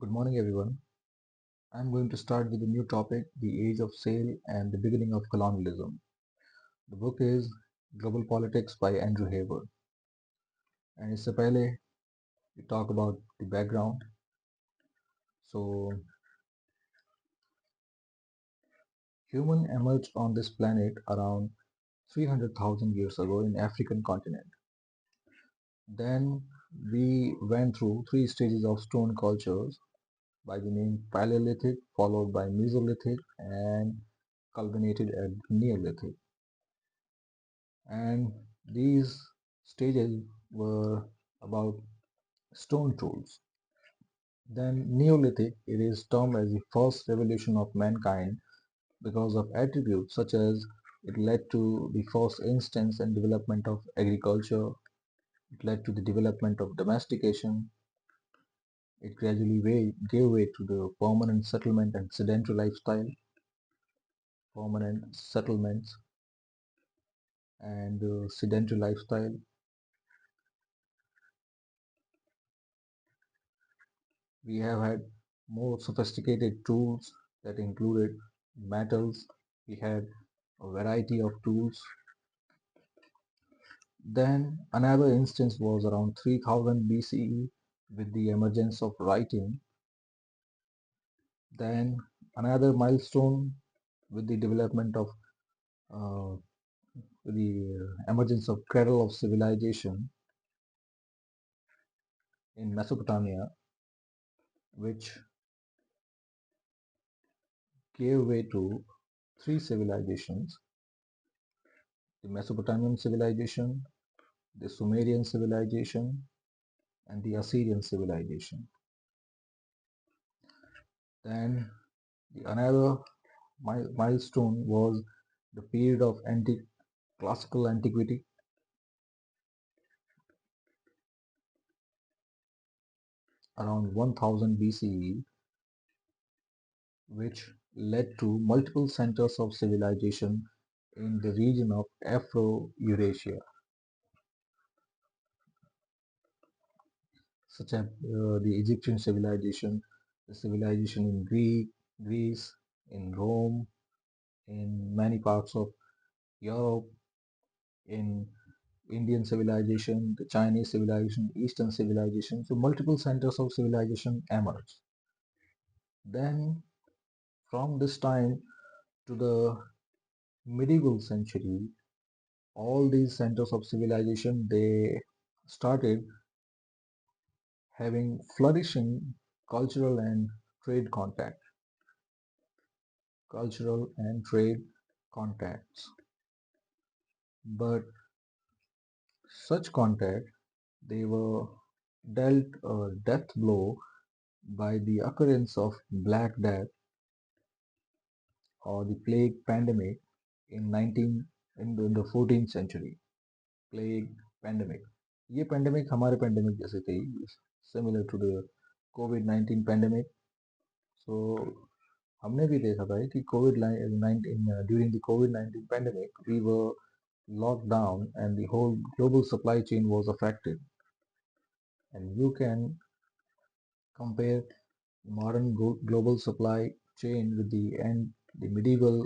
Good morning, everyone. I'm going to start with a new topic, the age of sail and the beginning of colonialism. The book is Global Politics by Andrew Heywood. And इससे पहले we talk about the background. So, human emerged on this planet around 300,000 years ago in African continent. Then we went through three stages of stone cultures by the name Paleolithic, followed by Mesolithic, and culminated at Neolithic. And these stages were about stone tools. Then Neolithic, it is termed as the first revolution of mankind because of attributes such as it led to the first instance and development of agriculture, it led to the development of domestication, it gradually gave way to the permanent settlement and sedentary lifestyle, permanent settlements and sedentary lifestyle. We have had more sophisticated tools that included metals. We had a variety of tools. Then another instance was around 3000 BCE with the emergence of writing. Then another milestone with the development of uh, the emergence of cradle of civilization in Mesopotamia, which gave way to three civilizations: the Mesopotamian civilization, the Sumerian civilization, and the Assyrian civilization. Then another milestone was the period of classical antiquity, around 1000 BCE, which led to multiple centers of civilization in the region of Afro-Eurasia, such as the Egyptian civilization, the civilization in Greece, in Rome, in many parts of Europe, in Indian civilization, the Chinese civilization, Eastern civilization. So multiple centers of civilization emerged. Then from this time to the medieval century, all these centers of civilization, they started having flourishing cultural and trade contact, cultural and trade contacts. But such contact, they were dealt a death blow by the occurrence of Black Death or the plague pandemic in 19 in the 14th century. Plague pandemic. ये pandemic हमारे pandemic जैसे थे, similar to the COVID-19 pandemic. So हमने भी देखा था कि COVID-19 during the COVID-19 pandemic we were locked down and the whole global supply chain was affected. And you can compare modern global supply chain with the medieval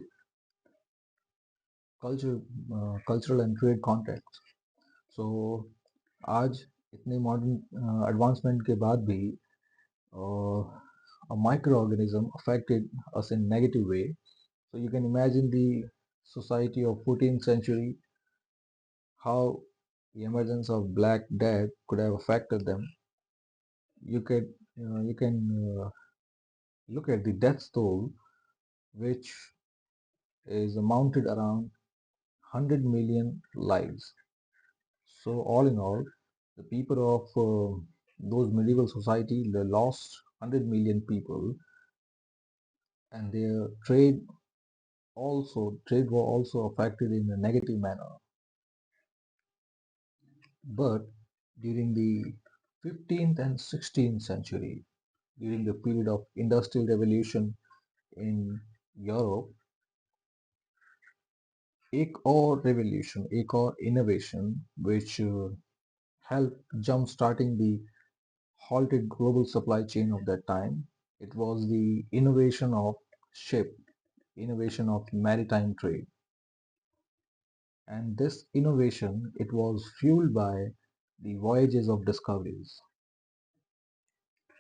culture, cultural and trade context. So आज इतने modern advancement के बाद भी a microorganism affected us in negative way. So you can imagine the society of 14th century, how the emergence of Black Death could have affected them. You can look at the death toll, which is amounted around 100 million lives. So all in all, the people of those medieval society, they lost 100 million people, and their trade were also affected in a negative manner. But during the 15th and 16th century, during the period of industrial revolution in Europe, एक और revolution, एक और innovation which helped jump starting the halted global supply chain of that time. It was the innovation of ship, innovation of maritime trade. And this innovation, it was fueled by the voyages of discoveries.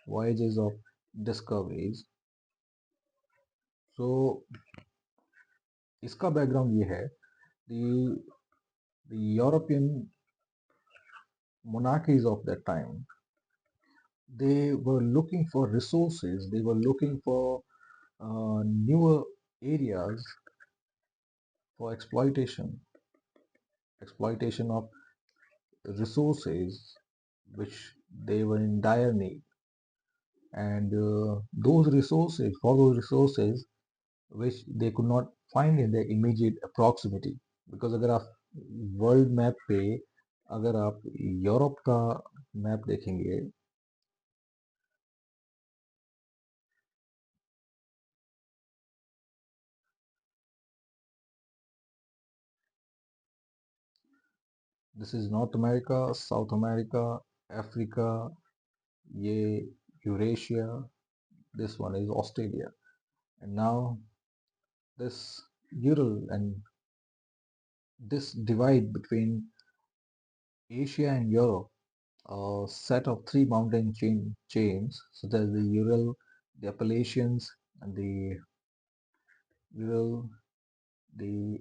Voyages of discoveries. So इसका background ये है, the the European monarchies of that time, they were looking for resources, they were looking for newer areas for exploitation of resources which they were in dire need. And those resources which they could not find in their immediate proximity. Because अगर आप world map पे अगर आप Europe का map देखेंगे, this is north America, south America, Africa, ये Eurasia, this one is Australia, and now this Ural and this divide between Asia and Europe, a set of three mountain chains such as the Ural, the Appalachians, and the Ural, the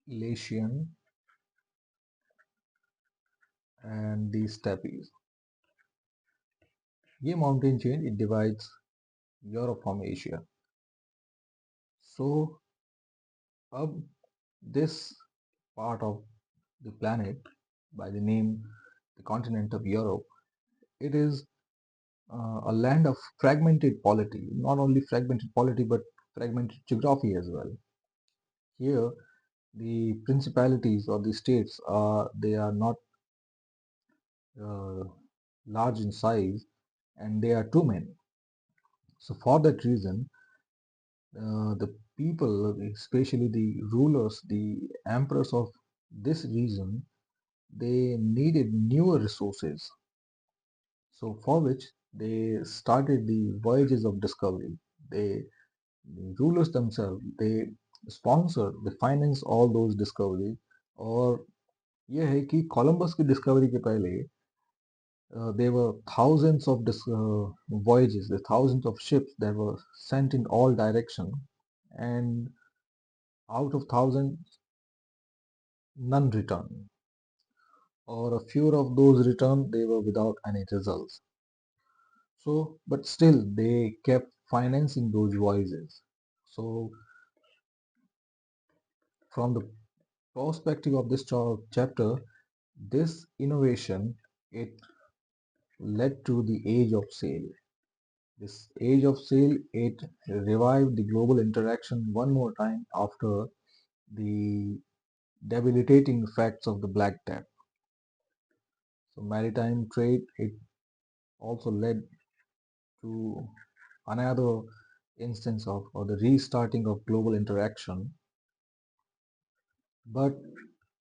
Latian, and the Steppes. ये mountain chain, it divides Europe from Asia. So अब this part of the planet by the name the continent of Europe, it is a land of fragmented polity, not only fragmented polity but fragmented geography as well. Here, the principalities or the states are they are not uh, large in size, and they are too many. So for that reason, the people, especially the rulers, the emperors of this region, they needed newer resources. So for which they started the voyages of discovery. The rulers themselves, they sponsor, they finance all those discoveries. और ये है कि Columbus की discovery के पहले there were thousands of voyages, the thousands of ships that were sent in all direction, and out of thousands, none returned, or a few of those returned, they were without any results. So, but still, they kept financing those voyages. So, from the perspective of this chapter, this innovation, it led to the age of sail. This age of sail, it revived the global interaction one more time after the debilitating effects of the Black Death. So maritime trade, it also led to another instance of or the restarting of global interaction. But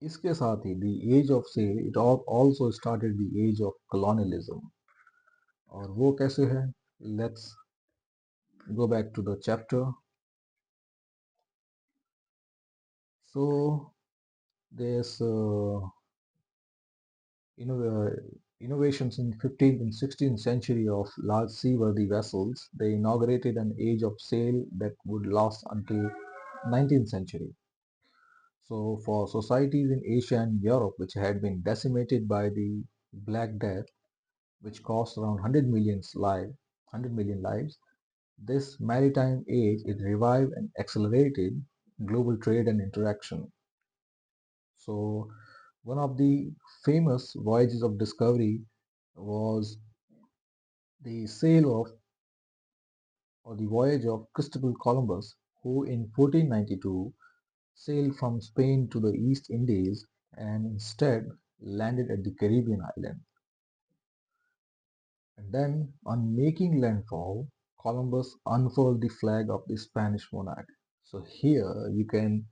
इसके साथ ही the age of sail, it also started the age of colonialism. और वो कैसे है? Let's go back to the chapter. So there's innovations in 15th and 16th century of large seaworthy vessels. They inaugurated an age of sail that would last until 19th century. So for societies in Asia and Europe which had been decimated by the Black Death, which cost around 100 million lives, this maritime age it revived and accelerated global trade and interaction. So one of the famous voyages of discovery was the sail of or the voyage of Christopher Columbus, who in 1492 sailed from Spain to the East Indies and instead landed at the Caribbean island. And then, on making landfall, Columbus unfurled the flag of the Spanish monarch. So here you can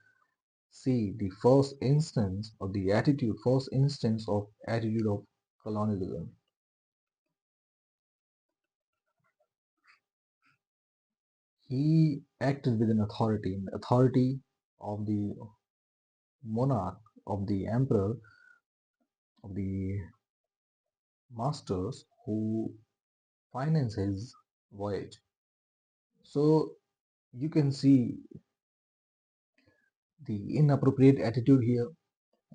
see the first instance of attitude of colonialism. he acted with an authority, and the authority of the monarch, of the emperor, of the masters who finance his voyage. So you can see the inappropriate attitude here.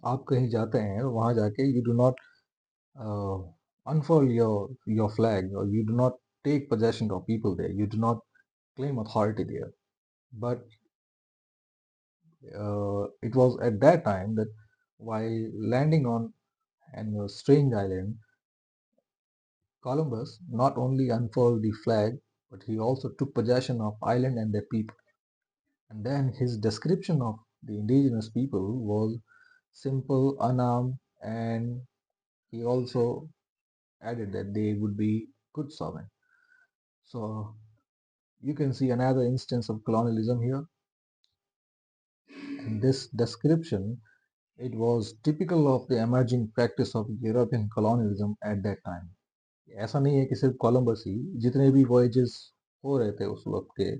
आप कहीं जाते हैं वहां जाके you do not uh, unfurl your flag, or you do not take possession of people there. You do not claim authority there. But it was at that time that while landing on an strange island, Columbus not only unfurled the flag, but he also took possession of island and their people. And then his description of the indigenous people was simple, unarmed, and he also added that they would be good servants. So you can see another instance of colonialism here. And this description, it was typical of the emerging practice of European colonialism at that time. ऐसा नहीं है कि सिर्फ Columbus ही, जितने भी voyages हो रहे थे उस वक्त के,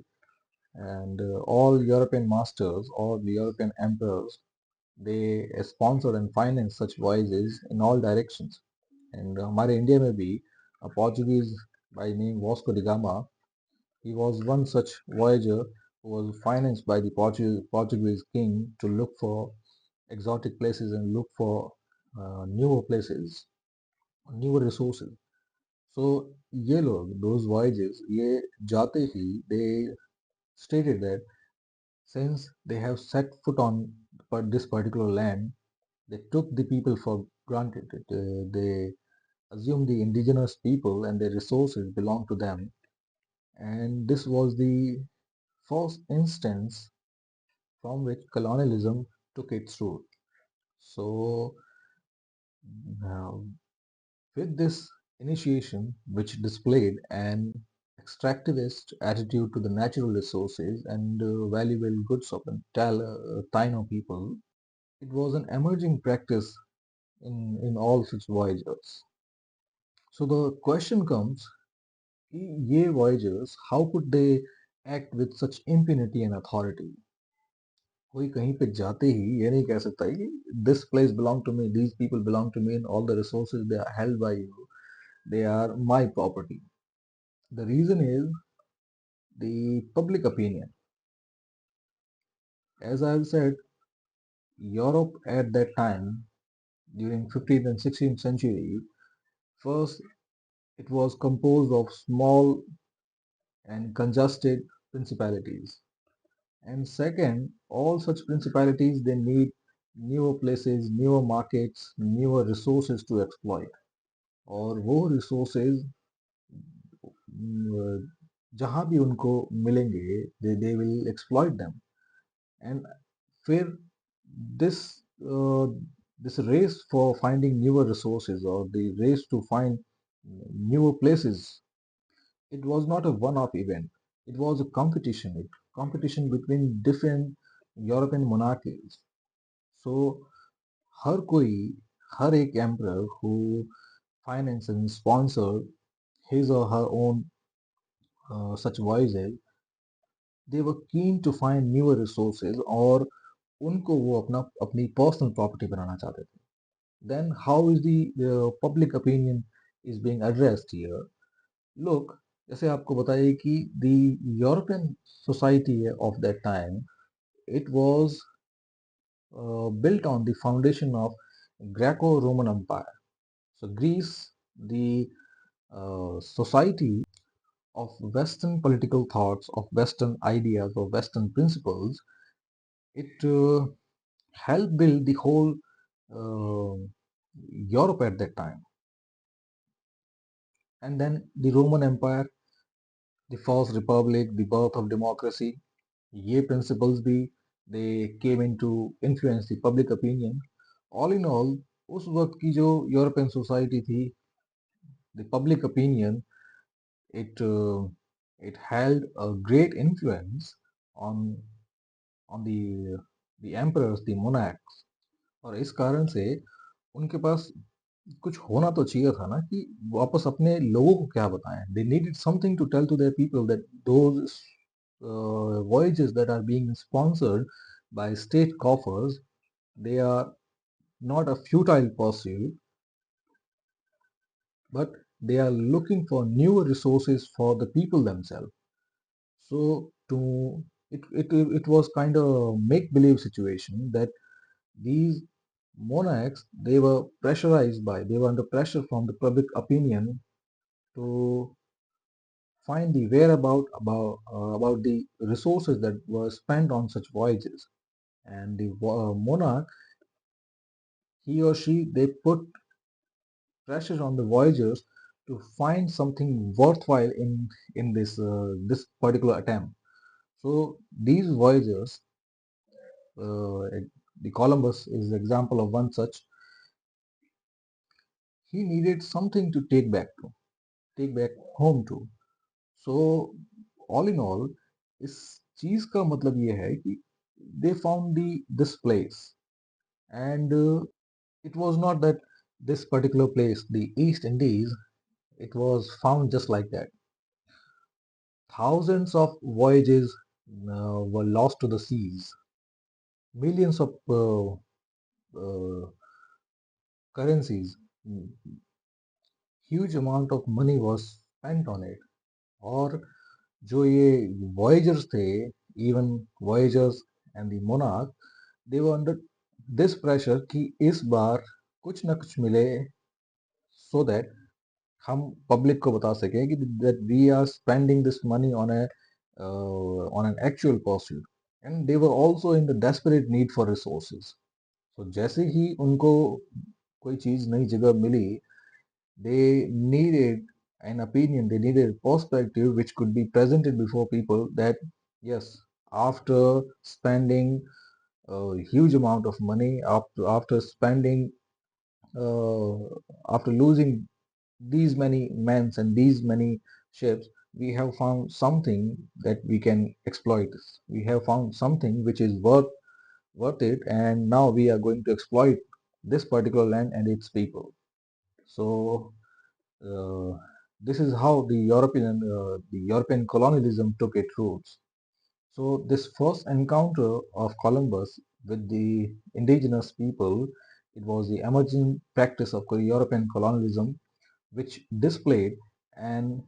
and all European masters or the European emperors, they sponsored and financed such voyages in all directions. And हमारे इंडिया में भी a Portuguese by name Vasco da Gama, he was one such voyager who was financed by the Portuguese king to look for exotic places and look for newer places, newer resources. So ये लोग, those voyages, ये जाते ही they stated that since they have set foot on this particular land, they took the people for granted. They assumed the indigenous people and their resources belong to them. And this was the first instance from which colonialism took its root. So, uh, with this initiation, which displayed an extractivist attitude to the natural resources and valuable goods of the Taino people, it was an emerging practice in all such voyages. So the question comes, ye voyagers, how could they act with such impunity and authority? कोई कहीं पे जाते ही ये नहीं कह सकता कि this place belong to me, these people belong to me, and all the resources they are held by you, they are my property. The reason is the public opinion. As I have said, Europe at that time, during 15th and 16th century, first it was composed of small and congested principalities. And second, all such principalities they need newer places, newer markets, newer resources to exploit. और वो resources जहाँ भी उनको मिलेंगे, they will exploit them. And फिर this uh, this race for finding newer resources, or the race to find newer places, it was not a one-off event. It was a competition between different European monarchies. So हर कोई, हर एक emperor who financed and sponsored his or her own such voyages, they were keen to find newer resources, और उनको वो अपनी personal property बनाना चाहते थे. Then how is the public opinion is being addressed here? Look, जैसे आपको बताइए कि the European society of that time, it was built on the foundation of Greco-Roman Empire. So Greece, the society of Western political thoughts, of Western ideas, of Western principles, it helped build the whole uh, Europe at that time. And then the Roman Empire, the First Republic, the birth of democracy, ये principles भी they came into influence the public opinion. All in all, उस वक्त की जो European society थी, the public opinion, it it held a great influence on the emperors, the monarchs. और इस कारण से उनके पास कुछ होना तो चाहिए था ना कि वापस अपने लोगों को क्या बताएं. They needed something to tell to their people that those voyages that are being sponsored by state coffers, they are not a futile pursuit, but they are looking for newer resources for the people themselves. So it was kind of a make-believe situation that these monarchs, they were under pressure from the public opinion to find the whereabout about the resources that were spent on such voyages. And the monarch, he or she, they put pressure on the voyagers to find something worthwhile in this particular attempt. So these voyagers, the Columbus is the example of one such. He needed something to take back home to. So all in all, इस चीज का मतलब ये है कि they found this place, and it was not that this particular place, the East Indies, it was found just like that. Thousands of voyages were lost to the seas. Millions of uh, currencies, mm, huge amount of money was spent on it. और जो ये voyagers थे, even voyagers and the monarch, they were under this pressure कि इस बार कुछ ना कुछ मिले, so that हम public को बता सकें कि that we are spending this money on an actual pursuit. And they were also in the desperate need for resources. So जैसे ही उनको कोई चीज नई जगह मिली, they needed an opinion, they needed a perspective which could be presented before people that yes, after spending a huge amount of money, after spending, uh, after losing these many men and these many ships, we have found something that we can exploit. We have found something which is worth it, and now we are going to exploit this particular land and its people. So uh, this is how the European colonialism took its roots. So this first encounter of Columbus with the indigenous people, it was the emerging practice of European colonialism, which displayed an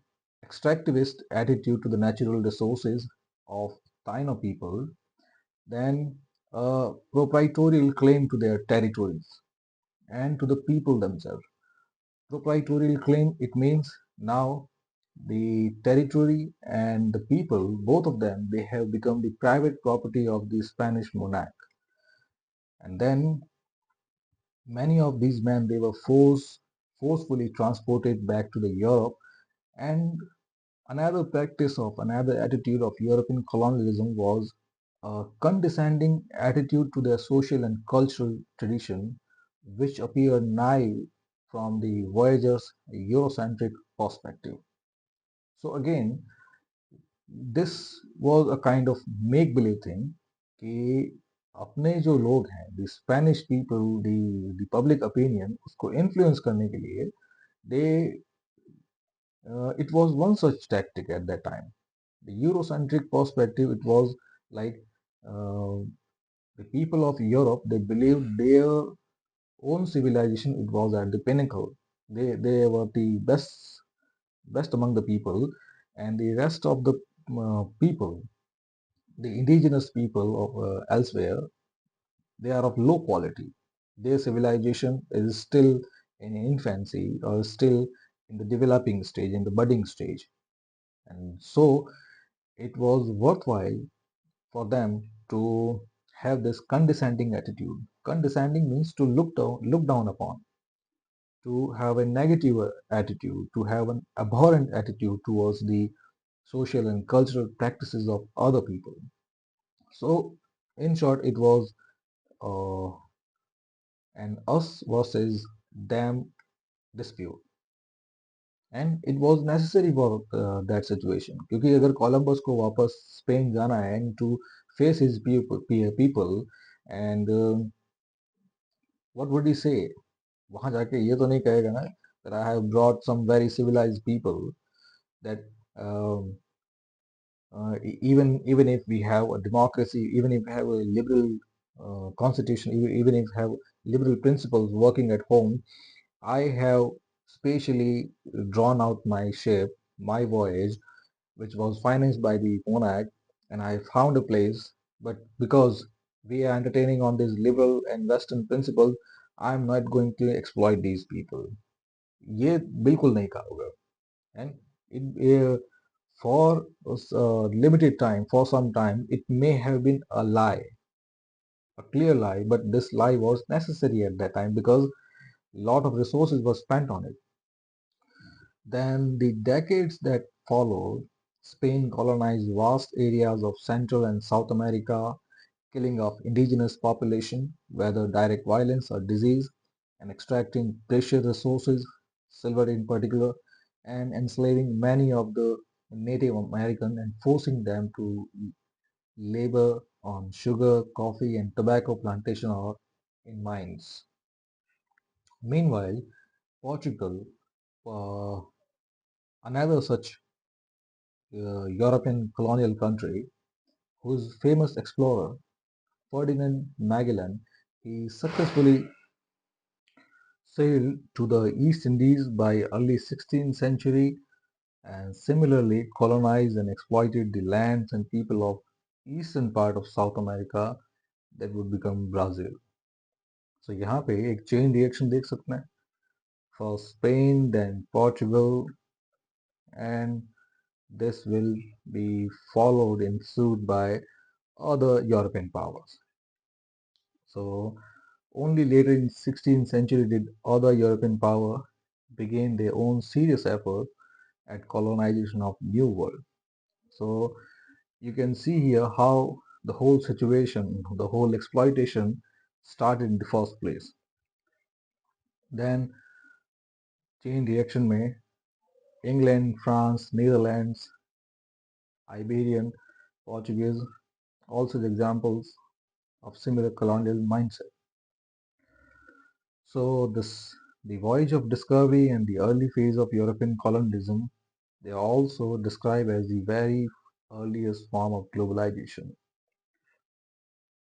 extractivist attitude to the natural resources of Taino people, then a proprietorial claim to their territories and to the people themselves. Proprietorial claim, it means now the territory and the people, both of them, they have become the private property of the Spanish monarch. And then many of these men, they were forcefully transported back to the Europe. And another attitude of European colonialism was a condescending attitude to their social and cultural tradition, which appeared naive from the voyagers' Eurocentric perspective. So again, this was a kind of make believe thing कि अपने जो लोग हैं, the Spanish people, the public opinion, उसको influence करने के लिए they it was one such tactic at that time. The Eurocentric perspective, it was like uh, the people of Europe, they believed their own civilization, it was at the pinnacle. They were the best among the people, and the rest of the people, the indigenous people of elsewhere, they are of low quality. Their civilization is still in infancy or still in the developing stage, in the budding stage. And so it was worthwhile for them to have this condescending attitude. Condescending means to look down upon, to have a negative attitude, to have an abhorrent attitude towards the social and cultural practices of other people. So, in short, it was uh, an us versus them dispute. And it was necessary for that situation. क्योंकि अगर Columbus को वापस Spain जाना है and to face his people and what would he say? वहां जाके ये तो नहीं कहेगा ना that I have brought some very civilized people that um, even if we have a democracy, even if we have a liberal constitution, even if we have liberal principles working at home, I have specially drawn out my ship, my voyage, which was financed by the monarch, and I found a place. But because we are entertaining on these liberal and Western principles, I'm not going to exploit these people. ये बिल्कुल नहीं कहा होगा. And it, for a limited time, for some time, it may have been a lie, a clear lie, but this lie was necessary at that time because a lot of resources were spent on it. Then the decades that followed, Spain colonized vast areas of Central and South America, killing of indigenous population, whether direct violence or disease, and extracting precious resources, silver in particular, and enslaving many of the Native American and forcing them to labor on sugar, coffee, and tobacco plantation or in mines. Meanwhile, Portugal, uh, another such European colonial country, whose famous explorer Ferdinand Magellan, he successfully sailed to the East Indies by early 16th century and similarly colonized and exploited the lands and people of eastern part of South America that would become Brazil. So यहाँ पे एक chain reaction देख सकते हैं. First Spain, then Portugal, and this will be followed in suit by other European powers. So only later in 16th century did other European power begin their own serious effort at colonization of New World. So you can see here how the whole situation, the whole exploitation started in the first place. Then chain reaction में England, France, Netherlands, Iberian, Portuguese, also the examples of similar colonial mindset. So the voyage of discovery and the early phase of European colonialism, they are also described as the very earliest form of globalization.